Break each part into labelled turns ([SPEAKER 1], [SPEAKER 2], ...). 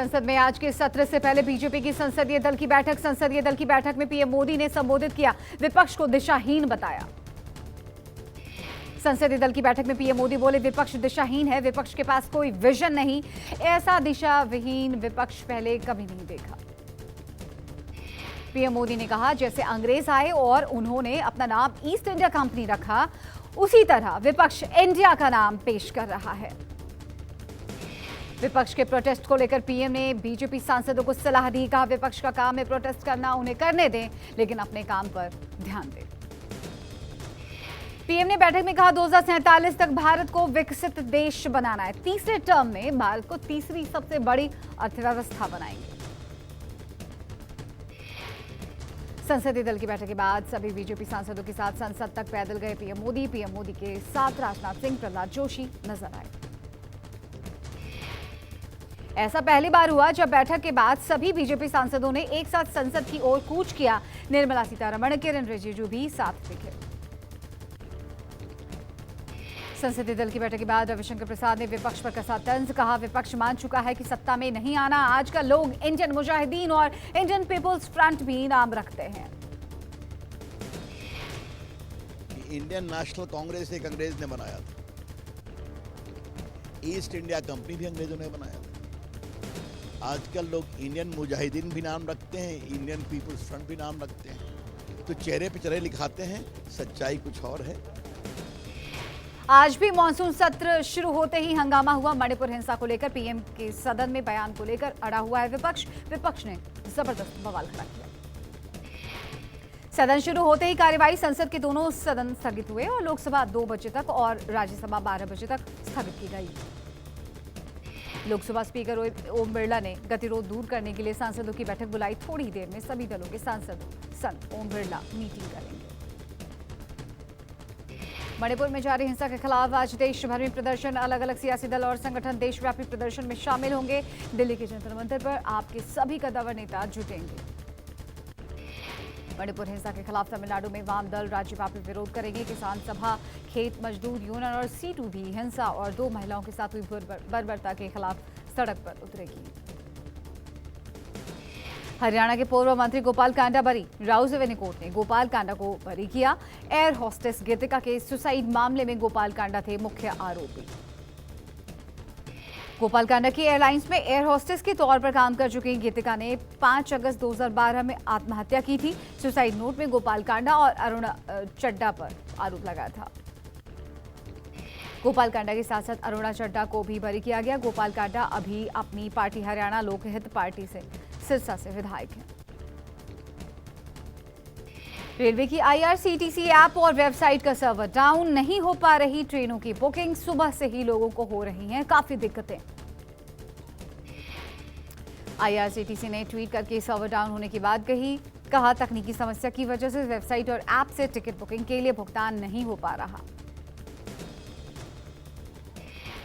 [SPEAKER 1] संसद में आज के सत्र से पहले बीजेपी की संसदीय दल की बैठक। संसदीय दल की बैठक में पीएम मोदी ने संबोधित किया, विपक्ष को दिशाहीन बताया। संसदीय दल की बैठक में पीएम मोदी बोले, विपक्ष दिशाहीन है, विपक्ष के पास कोई विजन नहीं, ऐसा दिशा विहीन विपक्ष पहले कभी नहीं देखा। पीएम मोदी ने कहा, जैसे अंग्रेज आए और उन्होंने अपना नाम ईस्ट इंडिया कंपनी रखा, उसी तरह विपक्ष इंडिया का नाम पेश कर रहा है। विपक्ष के प्रोटेस्ट को लेकर पीएम ने बीजेपी सांसदों को सलाह दी। कहा, विपक्ष का काम है प्रोटेस्ट करना, उन्हें करने दें, लेकिन अपने काम पर ध्यान दें। पीएम ने बैठक में कहा, 2047 तक भारत को विकसित देश बनाना है। तीसरे टर्म में भारत को तीसरी सबसे बड़ी अर्थव्यवस्था बनाएंगे। संसदीय दल की बैठक के बाद सभी बीजेपी सांसदों के साथ संसद तक पैदल गए पीएम मोदी। पीएम मोदी के साथ राजनाथ सिंह, प्रहलाद जोशी नजर आए। ऐसा पहली बार हुआ जब बैठक के बाद सभी बीजेपी सांसदों ने एक साथ संसद की ओर कूच किया। निर्मला सीतारमण, किरण रिजिजू भी साथ दिखे। संसदीय दल की बैठक के बाद रविशंकर प्रसाद ने विपक्ष पर कसा तंज। कहा, विपक्ष मान चुका है कि सत्ता में नहीं आना। आजकल लोग इंडियन मुजाहिदीन और इंडियन पीपुल्स फ्रंट भी नाम रखते हैं।
[SPEAKER 2] इंडियन नेशनल कांग्रेस एक अंग्रेज ने बनाया था, ईस्ट इंडिया कंपनी भी अंग्रेजों ने बनाया था। आजकल लोग इंडियन मुजाहिदीन भी नाम रखते हैं, इंडियन पीपुल्स फ्रंट भी नाम रखते हैं। तो चेहरे पे चेहरे लिखाते हैं, सच्चाई कुछ और है।
[SPEAKER 1] आज भी मॉनसून सत्र शुरू होते ही हंगामा हुआ। मणिपुर हिंसा को लेकर पीएम के सदन में बयान को लेकर अड़ा हुआ है विपक्ष ने जबरदस्त बवाल खड़ा किया। सदन शुरू होते ही कार्यवाही संसद के दोनों सदन स्थगित हुए और लोकसभा 2 बजे तक और राज्यसभा 12 बजे तक स्थगित की गई। लोकसभा स्पीकर ओम बिरला ने गतिरोध दूर करने के लिए सांसदों की बैठक बुलाई। थोड़ी ही देर में सभी दलों के सांसद संग ओम बिरला मीटिंग करेंगे। मणिपुर में जारी हिंसा के खिलाफ आज देश भर में प्रदर्शन। अलग अलग सियासी दल और संगठन देशव्यापी प्रदर्शन में शामिल होंगे। दिल्ली के जंतर मंतर पर आपके सभी कद्दावर नेता जुटेंगे। मणिपुर हिंसा के खिलाफ तमिलनाडु में वाम दल राज्यव्यापी विरोध करेंगे। किसान सभा, खेत मजदूर यूनियन और सीटू भी हिंसा और 2 महिलाओं के साथ हुई बर्बरता के खिलाफ सड़क पर उतरेगी। हरियाणा के पूर्व मंत्री गोपाल कांडा बरी। राउज एवेन्यू कोर्ट ने गोपाल कांडा को बरी किया। एयर होस्टेस गीतिका के सुसाइड मामले में गोपाल कांडा थे मुख्य आरोपी। गोपाल कांडा की एयरलाइंस में एयर होस्टेस के तौर पर काम कर चुकी गीतिका ने 5 अगस्त 2012 में आत्महत्या की थी। सुसाइड नोट में गोपाल कांडा और अरुण चड्डा पर आरोप लगाया था। गोपाल कांडा के साथ साथ अरुणा चड्डा को भी बरी किया गया। गोपाल कांडा अभी अपनी पार्टी हरियाणा लोकहित पार्टी से सिरसा से विधायक हैं। रेलवे की आईआरसीटीसी ऐप और वेबसाइट का सर्वर डाउन, नहीं हो पा रही ट्रेनों की बुकिंग। सुबह से ही लोगों को हो रही हैं काफी दिक्कतें। आईआरसीटीसी ने ट्वीट करके सर्वर डाउन होने की बात कहा, तकनीकी समस्या की वजह से वेबसाइट और ऐप से टिकट बुकिंग के लिए भुगतान नहीं हो पा रहा।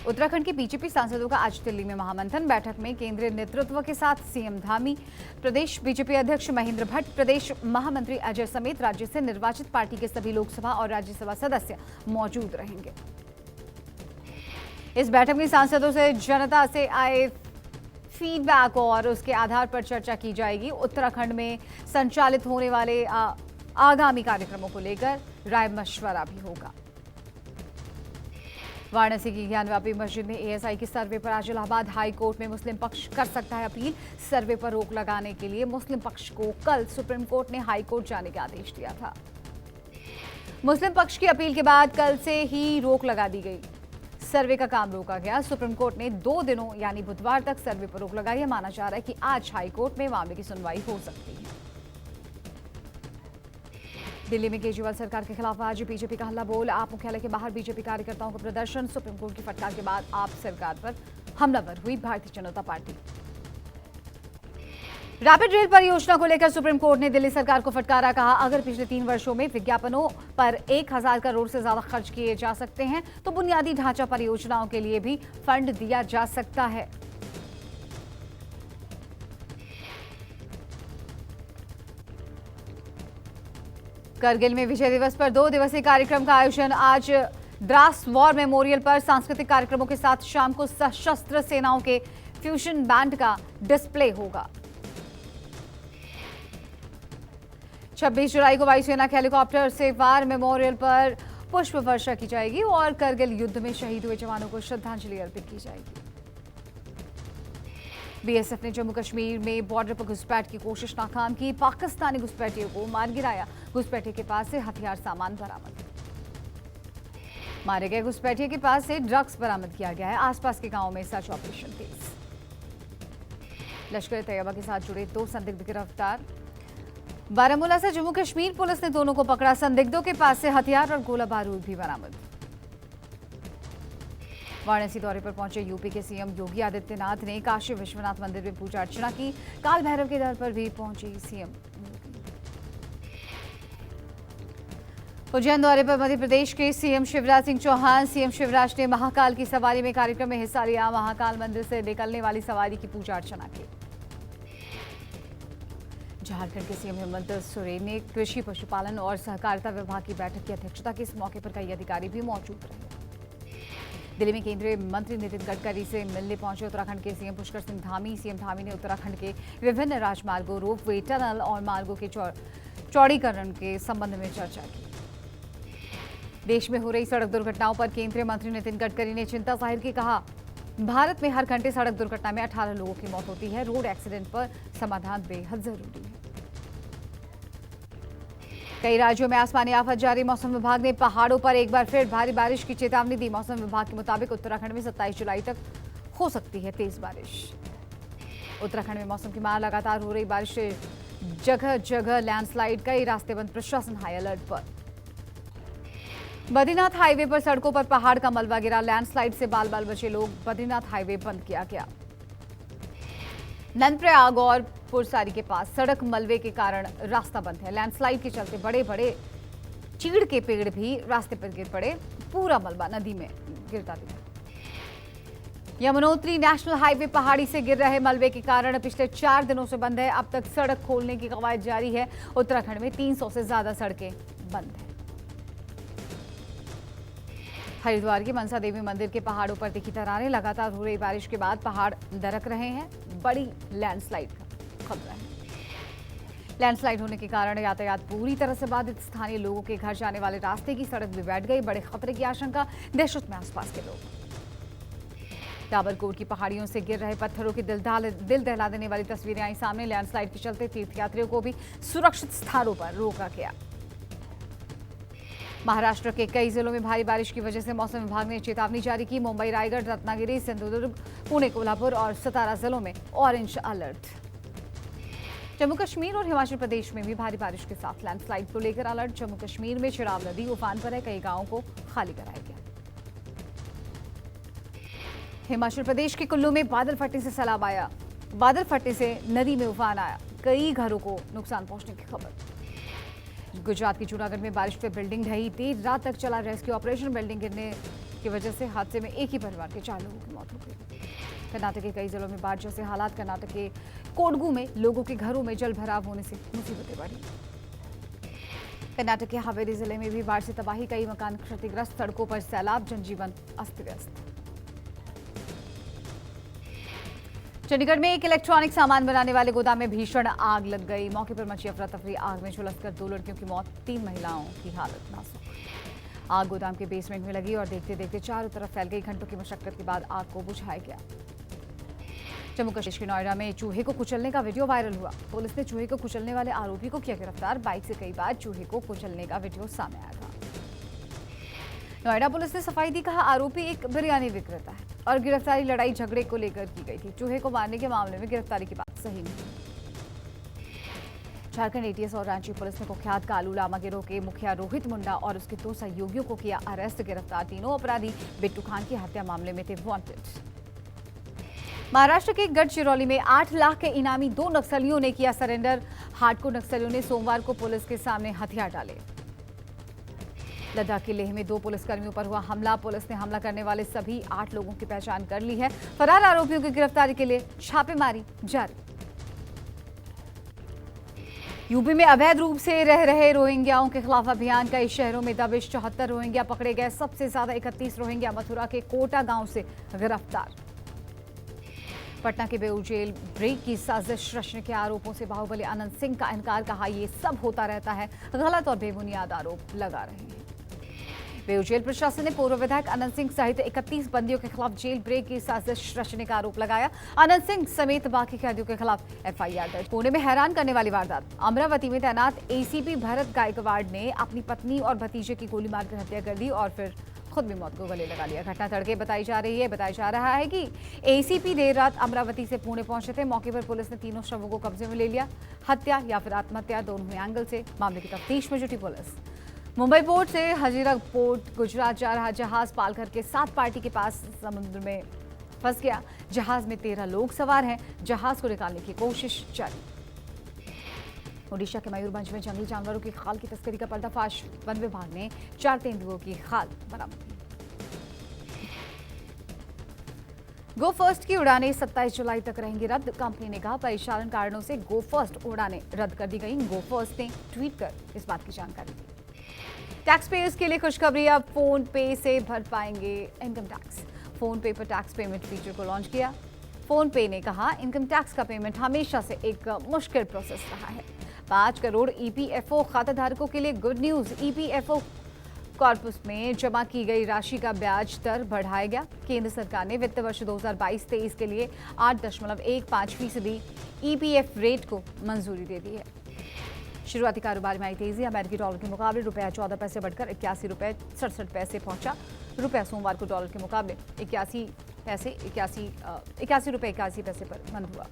[SPEAKER 1] उत्तराखंड के बीजेपी सांसदों का आज दिल्ली में महामंथन। बैठक में केंद्रीय नेतृत्व के साथ सीएम धामी, प्रदेश बीजेपी अध्यक्ष महेंद्र भट्ट, प्रदेश महामंत्री अजय समेत राज्य से निर्वाचित पार्टी के सभी लोकसभा और राज्यसभा सदस्य मौजूद रहेंगे। इस बैठक में सांसदों से जनता से आए फीडबैक और उसके आधार पर चर्चा की जाएगी। उत्तराखंड में संचालित होने वाले आगामी कार्यक्रमों को लेकर राय मशवरा भी होगा। वाराणसी की ज्ञानव्यापी मस्जिद में एएसआई की सर्वे पर आज इलाहाबाद हाई कोर्ट में मुस्लिम पक्ष कर सकता है अपील। सर्वे पर रोक लगाने के लिए मुस्लिम पक्ष को कल सुप्रीम कोर्ट ने हाई कोर्ट जाने का आदेश दिया था। मुस्लिम पक्ष की अपील के बाद कल से ही रोक लगा दी गई। सर्वे का काम रोका गया। सुप्रीम कोर्ट ने 2 दिनों यानी बुधवार तक सर्वे पर रोक लगाई है। माना जा रहा है कि आज हाई कोर्ट में मामले की सुनवाई हो सकती है। दिल्ली में केजरीवाल सरकार के खिलाफ आज बीजेपी का हल्ला बोल। आप मुख्यालय के बाहर बीजेपी कार्यकर्ताओं का प्रदर्शन। सुप्रीम कोर्ट की फटकार के बाद आप सरकार पर हमलावर हुई Bharatiya Janata party. Rapid rail परियोजना को लेकर सुप्रीम कोर्ट ने दिल्ली सरकार को फटकारा। कहा, अगर पिछले 3 वर्षों में विज्ञापनों पर 1000 करोड़ से ज्यादा खर्च किए जा सकते हैं तो बुनियादी ढांचा परियोजनाओं के लिए भी फंड दिया जा सकता है। करगिल में विजय दिवस पर 2 दिवसीय कार्यक्रम का आयोजन। आज द्रास वॉर मेमोरियल पर सांस्कृतिक कार्यक्रमों के साथ शाम को सशस्त्र सेनाओं के फ्यूजन बैंड का डिस्प्ले होगा। 26 जुलाई को वायुसेना के हेलीकॉप्टर से वार मेमोरियल पर पुष्प वर्षा की जाएगी और करगिल युद्ध में शहीद हुए जवानों को श्रद्धांजलि अर्पित की जाएगी। बीएसएफ ने जम्मू कश्मीर में बॉर्डर पर घुसपैठ की कोशिश नाकाम की। पाकिस्तानी घुसपैठियों को मार गिराया। घुसपैठियों के पास से हथियार सामान बरामद। मारे गए घुसपैठियों के पास से ड्रग्स बरामद किया गया है। आसपास के गांवों में सर्च ऑपरेशन तेज। लश्कर तैयबा के साथ जुड़े 2 संदिग्ध गिरफ्तार। बारामूला से जम्मू कश्मीर पुलिस ने दोनों को पकड़ा। संदिग्धों के पास से हथियार और गोला बारूद भी बरामद। वाराणसी दौरे पर पहुंचे यूपी के सीएम योगी आदित्यनाथ ने काशी विश्वनाथ मंदिर में पूजा अर्चना की। काल भैरव के दर पर भी पहुंची सीएम। उज्जैन दौरे पर मध्य प्रदेश के सीएम शिवराज सिंह चौहान। सीएम शिवराज ने महाकाल की सवारी में कार्यक्रम में हिस्सा लिया। महाकाल मंदिर से निकलने वाली सवारी की पूजा अर्चना की। झारखंड के सीएम हेमंत सोरेन ने कृषि पशुपालन और सहकारिता विभाग की बैठक की अध्यक्षता की। इस मौके पर कई अधिकारी भी मौजूद रहे। दिल्ली में केंद्रीय मंत्री नितिन गडकरी से मिलने पहुंचे उत्तराखंड के सीएम पुष्कर सिंह धामी। सीएम धामी ने उत्तराखंड के विभिन्न राजमार्गों, रोपवे, टनल और मार्गों के चौड़ीकरण के संबंध में चर्चा की। देश में हो रही सड़क दुर्घटनाओं पर केंद्रीय मंत्री नितिन गडकरी ने चिंता जाहिर की। कहा, भारत में हर घंटे सड़क दुर्घटना में 18 लोगों की मौत होती है। रोड एक्सीडेंट पर समाधान बेहद जरूरी है। कई राज्यों में आसमानी आफत जारी। मौसम विभाग ने पहाड़ों पर एक बार फिर भारी बारिश की चेतावनी दी। मौसम विभाग के मुताबिक उत्तराखंड में 27 जुलाई तक हो सकती है तेज बारिश। उत्तराखंड में मौसम की मार लगातार हो रही बारिश से जगह जगह लैंडस्लाइड। कई रास्ते बंद। प्रशासन हाई अलर्ट पर। बद्रीनाथ हाईवे पर सड़कों पर पहाड़ का मलबा गिरा। लैंडस्लाइड से बाल बाल बचे लोग। बद्रीनाथ हाईवे बंद किया गया। नंदप्रयाग और पुरसारी के पास सड़क मलबे के कारण रास्ता बंद है। लैंडस्लाइड के चलते बड़े बड़े चीड़ के पेड़ भी रास्ते पर गिर पड़े। पूरा मलबा नदी में गिरता दिखा। यमुनोत्री नेशनल हाईवे पहाड़ी से गिर रहे मलबे के कारण पिछले 4 दिनों से बंद है। अब तक सड़क खोलने की कवायद जारी है। उत्तराखंड में 300 से ज्यादा सड़कें बंद हैं। हरिद्वार के मनसा देवी मंदिर के पहाड़ों पर दिखी दरारें। लगातार हो रही बारिश के बाद पहाड़ दरक रहे हैं। बड़ी लैंडस्लाइड का खतरा है। लैंडस्लाइड होने के कारण यातायात पूरी तरह से बाधित। स्थानीय लोगों के घर जाने वाले रास्ते की सड़क भी बैठ गई। बड़े खतरे की आशंका। दहशत में आसपास के लोग। डाबरकोट की पहाड़ियों से गिर रहे पत्थरों की दिल दहला देने वाली तस्वीरें आई सामने। लैंडस्लाइड के चलते तीर्थयात्रियों को भी सुरक्षित स्थानों पर रोका गया। महाराष्ट्र के कई जिलों में भारी बारिश की वजह से मौसम विभाग ने चेतावनी जारी की। मुंबई, रायगढ़, रत्नागिरी, सिंधुदुर्ग, पुणे, कोल्हापुर और 17 जिलों में ऑरेंज अलर्ट। जम्मू कश्मीर और हिमाचल प्रदेश में भी भारी बारिश के साथ लैंडस्लाइड को लेकर अलर्ट। जम्मू कश्मीर में चिराब नदी उफान पर है। कई गांवों को खाली कराया गया। हिमाचल प्रदेश के कुल्लू में बादल फटने से सैलाब आया। बादल फटने से नदी में उफान आया। कई घरों को नुकसान पहुंचने की खबर। गुजरात के जूनागढ़ में बारिश से बिल्डिंग ढही। देर रात तक चला रेस्क्यू ऑपरेशन। बिल्डिंग गिरने की वजह से हादसे में एक ही परिवार के 4 लोगों की मौत हो गई। कर्नाटक के कई जिलों में बाढ़ जैसे हालात। कर्नाटक के कोडगू में लोगों के घरों में जल भराव होने से मुसीबतें बढ़ी। कर्नाटक के हावेरी जिले में भी बाढ़ से तबाही। कई मकान क्षतिग्रस्त। सड़कों पर सैलाब। जनजीवन अस्त व्यस्त। चंडीगढ़ में एक इलेक्ट्रॉनिक सामान बनाने वाले गोदाम में भीषण आग लग गई। मौके पर मची अफरा तफरी। आग में झुलसकर 2 लड़कियों की मौत। 3 महिलाओं की हालत नाजुक। आग गोदाम के बेसमेंट में लगी और देखते देखते चारों तरफ फैल गई। घंटों की मशक्कत के बाद आग को बुझाया गया। जम्मू कश्मीर के नोएडा में चूहे को कुचलने का वीडियो वायरल हुआ। पुलिस ने चूहे को कुचलने वाले आरोपी को किया गिरफ्तार। बाइक से कई बार चूहे को कुचलने का वीडियो सामने आया था। नोएडा पुलिस ने सफाई दी। कहा, आरोपी एक बिरयानी विक्रेता है और गिरफ्तारी लड़ाई झगड़े को लेकर की गई थी। चूहे को मारने के मामले में गिरफ्तारी की बात सही नहीं। झारखंड एटीएस और रांची पुलिस ने कुख्यात कालू लामा गिरोह के मुखिया रोहित मुंडा और उसके 2 सहयोगियों को किया अरेस्ट। गिरफ्तार तीनों अपराधी बिट्टू खान की हत्या मामले में थे वांटेड। महाराष्ट्र के गढ़चिरौली में 8 लाख के इनामी 2 नक्सलियों ने किया सरेंडर। हार्डकोर नक्सलियों ने सोमवार को पुलिस के सामने हथियार डाले। लद्दाख के लेह में 2 पुलिसकर्मियों पर हुआ हमला। पुलिस ने हमला करने वाले सभी 8 लोगों की पहचान कर ली है। फरार आरोपियों की गिरफ्तारी के लिए छापेमारी जारी। यूपी में अवैध रूप से रह रहे रोहिंग्याओं के खिलाफ अभियान। कई शहरों में दबिश। 74 रोहिंग्या पकड़े गए। सबसे ज्यादा 31 रोहिंग्या मथुरा के कोटा गांव से गिरफ्तार। पटना के बेऊ जेल ब्रेक की साजिश रचने के आरोपों से बाहुबली अनंत सिंह का इनकार, कहा ये सब होता रहता है, गलत और बेबुनियाद आरोप लगा रहे हैं। बेऊ जेल प्रशासन ने पूर्व विधायक अनंत सिंह सहित 31 बंदियों के खिलाफ जेल ब्रेक की साजिश रचने का आरोप लगाया। अनंत सिंह समेत बाकी कैदियों के खिलाफ एफआईआर दर्ज। पुणे में हैरान करने वाली वारदात। अमरावती में तैनात एसीपी भरत गायकवाड़ ने अपनी पत्नी और भतीजे की गोली मारकर हत्या कर दी और फिर खुद भी मौत को गले लगा लिया। घटना तड़के बताई जा रहा है कि एसीपी देर रात अमरावती से पुणे पहुंचे थे। मौके पर पुलिस ने तीनों शवों को कब्जे में ले लिया। हत्या या फिर आत्महत्या, दोनों ही एंगल से मामले की तफ्तीश में जुटी पुलिस। मुंबई पोर्ट से हजीरा पोर्ट गुजरात जा रहा जहाज पालघर के 7 पार्टी के पास समुद्र में फंस गया। जहाज में 13 लोग सवार हैं। जहाज को निकालने की कोशिश जारी। ओडिशा के मयूरभंज में जंगली जानवरों की खाल की तस्करी का पर्दाफाश। वन विभाग ने 4 तेंदुओं की खाल बरामद की। गो फर्स्ट की उड़ानें 27 जुलाई तक रहेंगी रद्द। कंपनी ने कहा परिचालन कारणों से गो फर्स्ट उड़ानें रद्द कर दी गई। गो फर्स्ट ने ट्वीट कर इस बात की जानकारी दी। टैक्स पेयर्स के लिए खुशखबरी, अब फोन पे से भर पाएंगे इनकम टैक्स। फोन पे पर टैक्स पेमेंट फीचर को लॉन्च किया। फोन पे ने कहा इनकम टैक्स का पेमेंट हमेशा से एक मुश्किल प्रोसेस रहा है। 5 करोड़ ईपीएफओ खाताधारकों के लिए गुड न्यूज। ईपीएफओ कॉर्पस में जमा की गई राशि का ब्याज दर बढ़ाया गया। केंद्र सरकार ने वित्त वर्ष 2022-23 के लिए 8.15% ईपीएफ रेट को मंजूरी दे दी है। शुरुआती कारोबार में आई तेजी। अमेरिकी डॉलर के मुकाबले रुपया 14 पैसे बढ़कर 81 रुपये 67 पैसे पहुंचा। रुपया सोमवार को डॉलर के मुकाबले 81 रुपये 81 पैसे पर बंद हुआ।